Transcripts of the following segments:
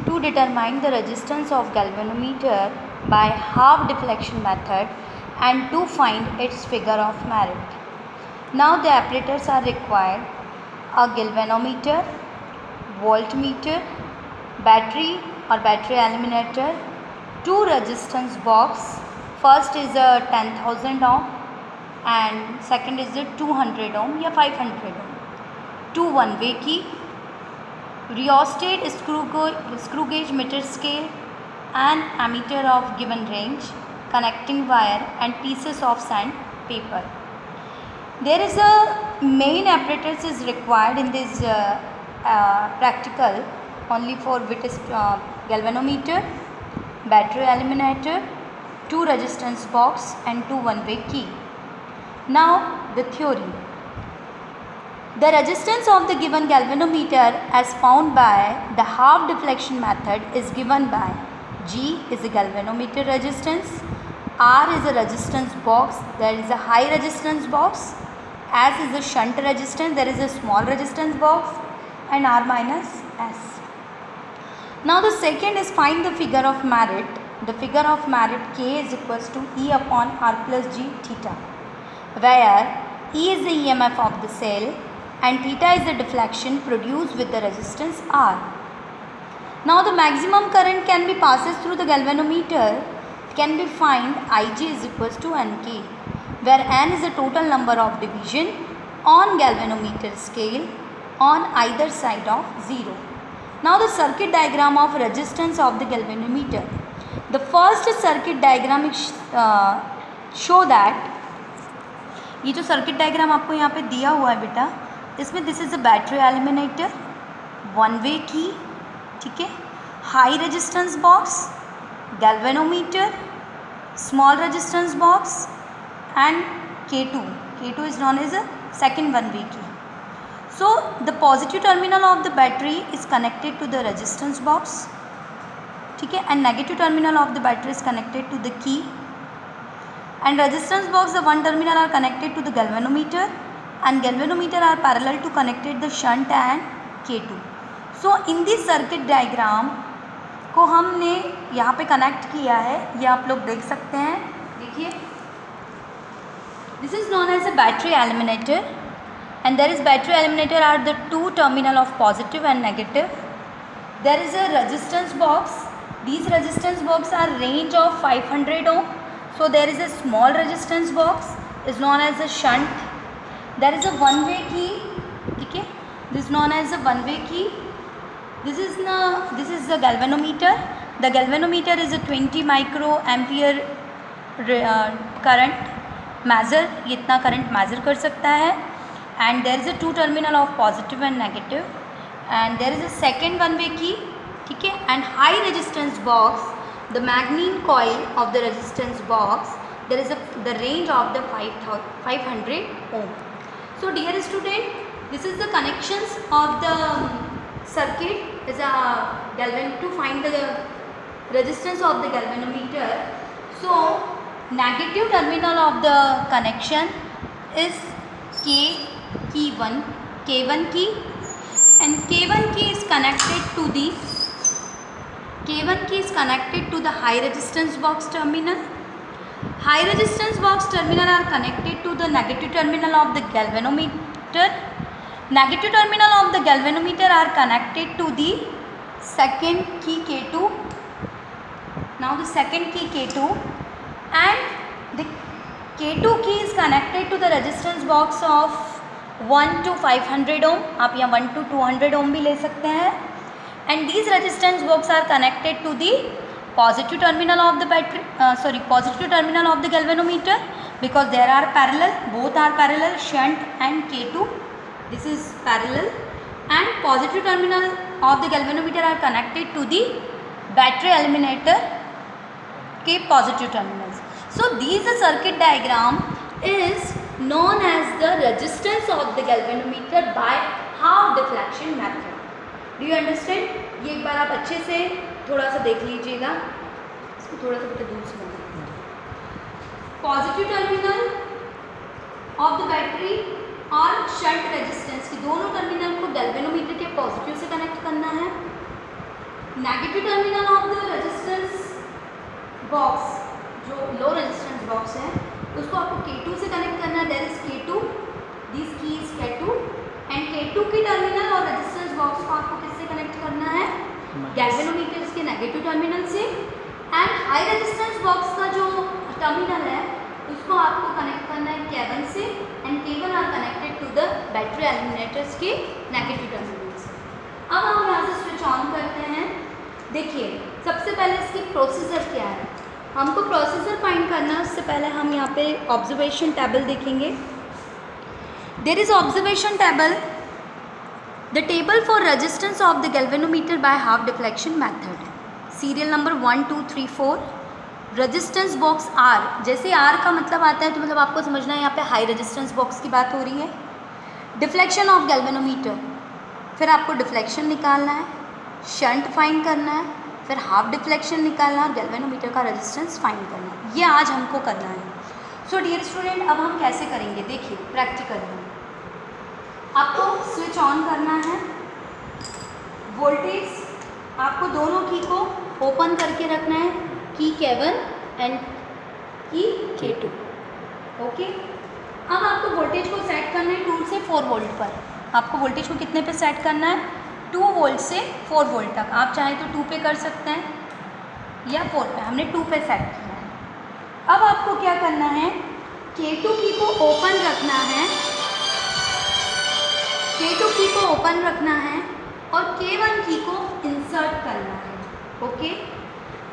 To determine the resistance of galvanometer by half deflection method and to find its figure of merit. Now the apparatus are required: a galvanometer, voltmeter, battery or battery eliminator, two resistance box. First is a 10,000 ohm and second is a 200 ohm या 500 ohm. Two one-way key, rheostat, screw gauge, meter scale, an ammeter of given range, connecting wire and pieces of sandpaper. There is a main apparatus is required in this practical only for which is galvanometer, battery eliminator, two resistance box and two one-way key. Now the theory. The resistance of the given galvanometer as found by the half deflection method is given by G is a galvanometer resistance, R is a resistance box, there is a high resistance box, S is a shunt resistance, there is a small resistance box, and R minus S. Now the second is find the figure of merit. The figure of merit K is equals to E upon R plus G theta, where E is the EMF of the cell and theta is the deflection produced with the resistance R. Now the maximum current can be passes through the galvanometer can be find Ig is equals to Nk, where N is the total number of division on galvanometer scale on either side of 0. Now the circuit diagram of resistance of the galvanometer. The first circuit diagram is show that ये जो circuit diagram आपको यहाँ पे दिया हुआ है बेटा, इसमें this is a battery eliminator, one way की, ठीक है, high resistance box, galvanometer, small resistance box and K2 is known as a second one way key. So the positive terminal of the battery is connected to the resistance box, ठीक है, and negative terminal of the battery is connected to the key, and resistance box the one terminal are connected to the galvanometer and galvanometer are parallel to connected the shunt and K2. So in this circuit diagram को हमने यहाँ पे connect किया है, ये आप लोग देख सकते हैं, देखिए, this is known as a battery eliminator and there is battery eliminator are the two terminal of positive and negative. There is a resistance box, these resistance box are range of 500 ohm, so there is a small resistance box is known as a shunt. There is a one way key, ठीक है, this is known as a one way key. This is the galvanometer. The galvanometer is a 20 microampere current measure, ये इतना current measure कर सकता है, and there is a two terminal of positive and negative, and there is a second one way key, ठीक है, and high resistance box, the magnetic coil of the resistance box, there is the range of the 500 ohm. So dear student, this is the connections of the circuit is a to find the resistance of the galvanometer. So negative terminal of the connection is K1 key, and K1 key is connected to the high resistance box terminal. High resistance box terminal are connected to the negative terminal of the galvanometer. Negative terminal of the galvanometer are connected to the second key K2. Now the second key K2 and the K2 key is connected to the resistance box of 1 to 500 ohm. आप यहाँ 1 to 200 ohm भी ले सकते हैं. And these resistance box are connected to the positive terminal of the positive terminal of the galvanometer, because there are parallel, both are parallel, shunt and K2. This is parallel, and positive terminal of the galvanometer are connected to the battery eliminator के positive terminals. So these circuit diagram is known as the resistance of the galvanometer by half deflection method. Do you understand? ये एक बार आप अच्छे से थोड़ा सा देख लीजिएगा, इसको थोड़ा सा बेटा दूर से positive terminal of the battery और शंट रेजिस्टेंस के दोनों टर्मिनल को गैल्वेनोमीटर के पॉजिटिव से कनेक्ट करना है negative terminal of the resistance box, जो लो रेजिस्टेंस बॉक्स है उसको आपको K2 से कनेक्ट करना है। देयर इज K2, दिस की इज K2 एंड K2 की टर्मिनल और रेजिस्टेंस बॉक्स को आपको किससे कनेक्ट करना है? गैल्वेनोमीटर्स के नेगेटिव टर्मिनल से। एंड हाई रेजिस्टेंस बॉक्स का जो टर्मिनल है उसको आपको कनेक्ट करना है K1 से and K1 are connected to the battery eliminators के नेगेटिव टर्मिनल से। अब हम यहाँ से स्विच ऑन करते हैं। देखिए सबसे पहले इसकी प्रोसीजर क्या है, हमको प्रोसीजर फाइंड करना है। उससे पहले हम यहाँ पे ऑब्जर्वेशन टेबल देखेंगे। There is observation table, the table for resistance of the galvanometer by half deflection method, serial number 1 2 3 4। Resistance box R, जैसे आर का मतलब आता है तो मतलब आपको समझना है यहाँ पे हाई रेजिस्टेंस बॉक्स की बात हो रही है। डिफ्लेक्शन ऑफ गैल्वेनोमीटर, फिर आपको डिफ्लेक्शन निकालना है, शंट फाइंड करना है, फिर हाफ डिफ्लेक्शन निकालना है और गैल्वेनोमीटर का रेजिस्टेंस फाइंड करना है। ये आज हमको करना है। सो डियर स्टूडेंट, अब हम कैसे करेंगे देखिए प्रैक्टिकल में। आपको स्विच ऑन करना है, वोल्टेज आपको दोनों की को ओपन करके रखना है, की K1 एंड की K2। ओके, अब आपको वोल्टेज को सेट करना है 2 से 4 वोल्ट पर। आपको वोल्टेज को कितने पे सेट करना है? 2 वोल्ट से 4 वोल्ट तक। आप चाहें तो 2 पे कर सकते हैं या 4 पे, हमने 2 पे सेट किया है। अब आपको क्या करना है, K2 की को ओपन रखना है, K2 की को ओपन रखना है और K1 की को इंसर्ट करना है। ओके,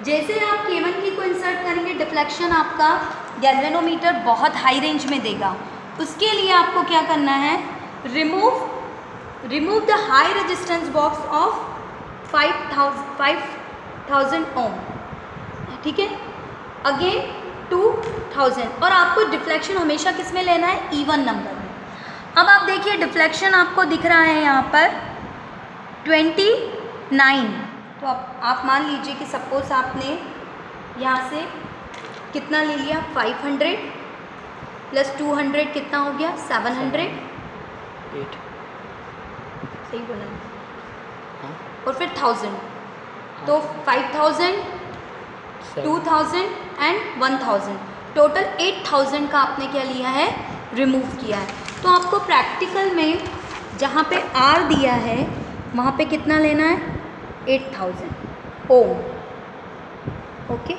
जैसे आप K1 की को इंसर्ट करेंगे डिफ्लेक्शन आपका गैल्वेनोमीटर बहुत हाई रेंज में देगा। उसके लिए आपको क्या करना है, remove the high resistance box of 5000 ओम, ठीक है, अगेन 2000। और आपको डिफ्लेक्शन हमेशा किस में लेना है? इवन नंबर में। अब आप देखिए डिफ्लेक्शन आपको दिख रहा है यहाँ पर 29। तो आप मान लीजिए कि सपोज आपने यहाँ से कितना ले लिया, 500 प्लस 200 कितना हो गया? 700। 8 सही बोला। और फिर 1000, तो 5000, 2000 एंड 1000, टोटल 8000 का आपने क्या लिया है? रिमूव किया है। तो आपको प्रैक्टिकल में जहाँ पे आर दिया है वहाँ पे कितना लेना है? 8000 ओम। ओके,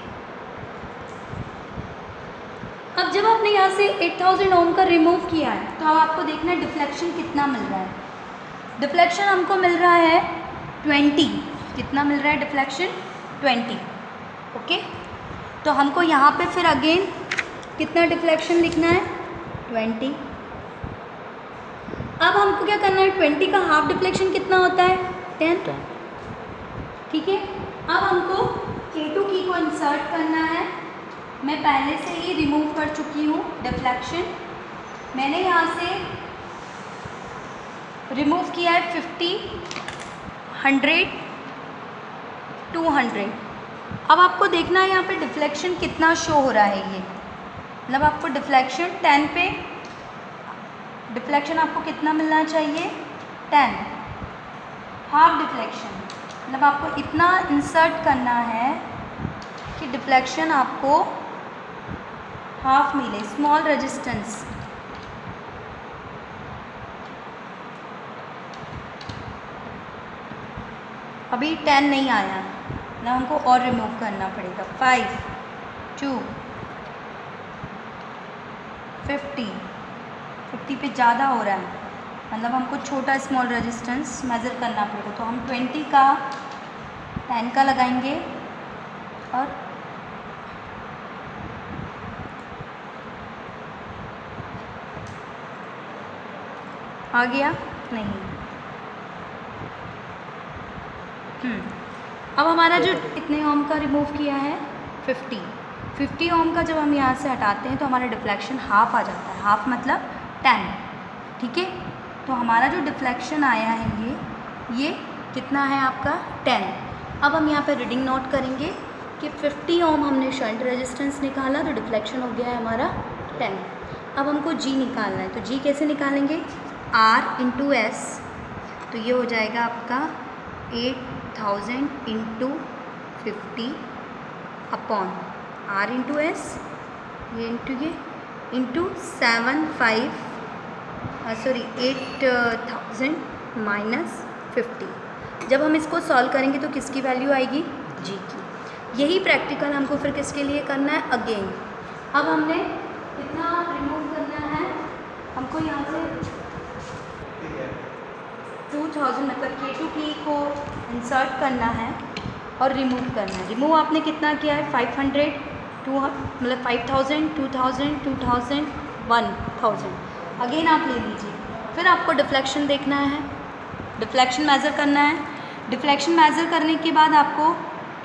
अब जब आपने यहाँ से 8000 ओम का रिमूव किया है तो अब आपको देखना है डिफ्लेक्शन कितना मिल रहा है। डिफ्लेक्शन हमको मिल रहा है 20। कितना मिल रहा है डिफ्लेक्शन? 20। ओके, तो हमको यहाँ पे फिर अगेन कितना डिफ्लेक्शन लिखना है? 20। अब हमको क्या करना है, 20 का हाफ डिफ्लेक्शन कितना होता है? 10। ठीक है, अब हमको K2 की को इंसर्ट करना है। मैं पहले से ही रिमूव कर चुकी हूँ डिफ्लेक्शन। मैंने यहाँ से रिमूव किया है 50, 100, 200। अब आपको देखना है यहाँ पे डिफ्लेक्शन कितना शो हो रहा है। ये मतलब आपको डिफ्लेक्शन 10 पे डिफ्लेक्शन आपको कितना मिलना चाहिए? 10। हाफ डिफ्लेक्शन मतलब आपको इतना इंसर्ट करना है कि डिफ्लेक्शन आपको हाफ मिले। स्मॉल रेजिस्टेंस, अभी 10 नहीं आया ना, हमको और रिमूव करना पड़ेगा। 5, 2, 50 पे ज़्यादा हो रहा है, मतलब हमको छोटा स्मॉल रेजिस्टेंस मेज़र करना पड़ेगा। तो हम 20 का 10 का लगाएंगे और आ गया नहीं। अब हमारा जो कितने ओम का रिमूव किया है? 50 ओम का जब हम यहाँ से हटाते हैं तो हमारा डिफ्लेक्शन हाफ आ जाता है। हाफ मतलब 10, ठीक है। तो हमारा जो डिफ्लेक्शन आया है ये कितना है आपका? 10। अब हम यहाँ पे रीडिंग नोट करेंगे कि 50 ओम हमने शंट रेजिस्टेंस निकाला तो डिफ्लेक्शन हो गया है हमारा 10। अब हमको जी निकालना है, तो जी कैसे निकालेंगे? R × S, तो ये हो जाएगा आपका 1000 into 50 upon R into S, ये इंटू ये, इंटू 8000 माइनस 50। जब हम इसको सॉल्व करेंगे तो किसकी वैल्यू आएगी? जी की। यही प्रैक्टिकल हमको फिर किसके लिए करना है? अगेन। अब हमने कितना रिमूव करना है? हमको यहाँ से 2000 मतलब K2 की को इंसर्ट करना है और रिमूव करना है। रिमूव आपने कितना किया है? 500, मतलब 5000, 2000, 2000, 1000। अगेन आप ले लीजिए। फिर आपको डिफ्लेक्शन देखना है, डिफ्लेक्शन मेज़र करना है। डिफ्लेक्शन मेज़र करने के बाद आपको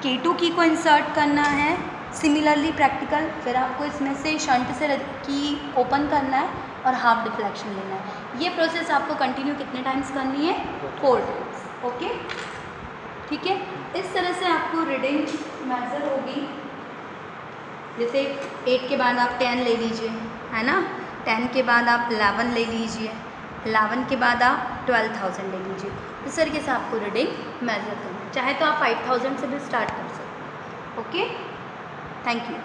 K2 की को इंसर्ट करना है। सिमिलरली प्रैक्टिकल, फिर आपको इसमें से शंट से की ओपन करना है और हाफ डिफ्लेक्शन लेना है। ये प्रोसेस आपको कंटिन्यू कितने टाइम्स करनी है? 4 टाइम्स। ओके, ठीक है। इस तरह से आपको रीडिंग मेज़र होगी। जैसे 8 के बाद आप 10 ले लीजिए, है ना। 10 के बाद आप 11 ले लीजिए, 11 के बाद आप 12,000 ले लीजिए। इस तरीके से आपको रीडिंग मेज़र करना है। चाहे तो आप 5000 से भी स्टार्ट कर सकते हैं। Okay, thank you.